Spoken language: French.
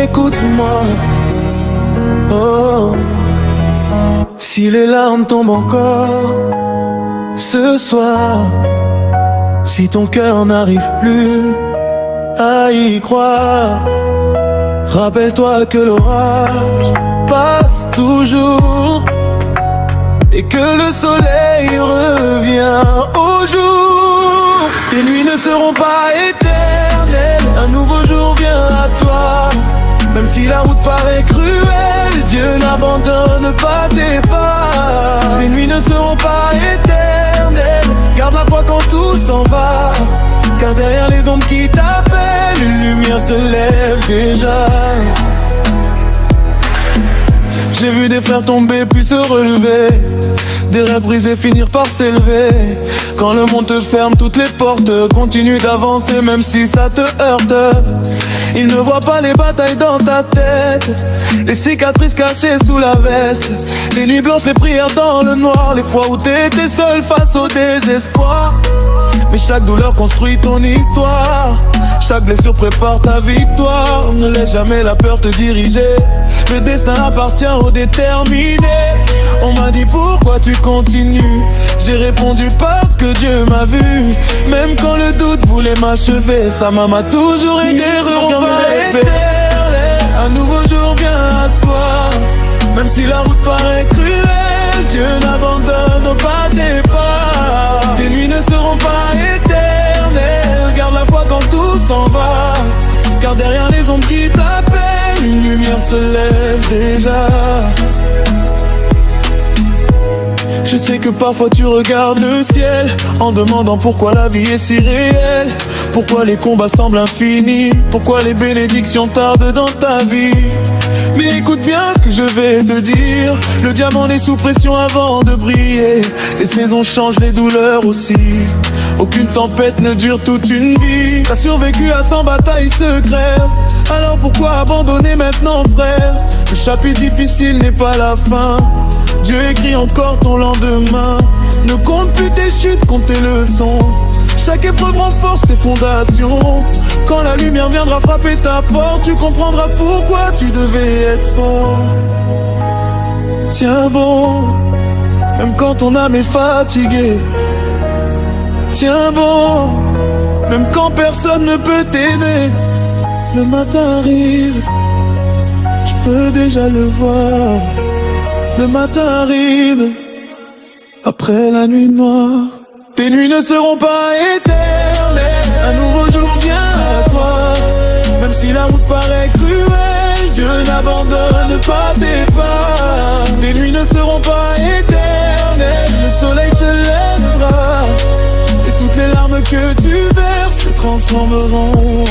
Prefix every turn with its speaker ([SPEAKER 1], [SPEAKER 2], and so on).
[SPEAKER 1] Écoute-moi, oh. Si les larmes tombent encore ce soir, si ton cœur n'arrive plus à y croire, rappelle-toi que l'orage passe toujours et que le soleil revient au jour. Tes nuits ne seront pas éternelles, un nouveau jour vient à toi. Même si la route paraît cruelle, Dieu n'abandonne pas tes pas. Tes nuits ne seront pas éternelles, garde la foi quand tout s'en va. Car derrière les ombres qui t'appellent, une lumière se lève déjà. J'ai vu des frères tomber puis se relever, des rêves brisés finir par s'élever. Quand le monde te ferme toutes les portes, continue d'avancer même si ça te heurte. Ils ne voient pas les batailles dans ta tête, les cicatrices cachées sous la veste, les nuits blanches, les prières dans le noir, les fois où t'étais seul face au désespoir. Mais chaque douleur construit ton histoire, chaque blessure prépare ta victoire. Ne laisse jamais la peur te diriger, le destin appartient aux déterminés. On m'a dit pourquoi tu continues, j'ai répondu parce que Dieu m'a vu. Même quand le doute voulait m'achever, sa main m'a toujours aidé. Un nouveau jour vient à toi, même si la route paraît cruelle, Dieu n'abandonne pas tes pas. Tes nuits ne seront pas éternelles, garde la foi quand tout s'en va. Car derrière les ombres qui t'appellent, une lumière se lève déjà. Je sais que parfois tu regardes le ciel en demandant pourquoi la vie est si réelle, pourquoi les combats semblent infinis, pourquoi les bénédictions tardent dans ta vie. Mais écoute bien ce que je vais te dire, le diamant est sous pression avant de briller. Les saisons changent, les douleurs aussi, aucune tempête ne dure toute une vie. T'as survécu à 100 batailles secrètes, alors pourquoi abandonner maintenant frère? Le chapitre difficile n'est pas la fin, Dieu écrit encore ton lendemain. Ne compte plus tes chutes, compte tes leçons. Chaque épreuve renforce tes fondations. Quand la lumière viendra frapper ta porte, tu comprendras pourquoi tu devais être fort. Tiens bon, même quand ton âme est fatiguée. Tiens bon, même quand personne ne peut t'aider. Le matin arrive, je peux déjà le voir. Le matin arrive, après la nuit noire. Tes nuits ne seront pas éternelles, un nouveau jour vient à toi. Même si la route paraît cruelle, Dieu n'abandonne pas tes pas. Tes nuits ne seront pas éternelles, le soleil se lèvera, et toutes les larmes que tu verses se transformeront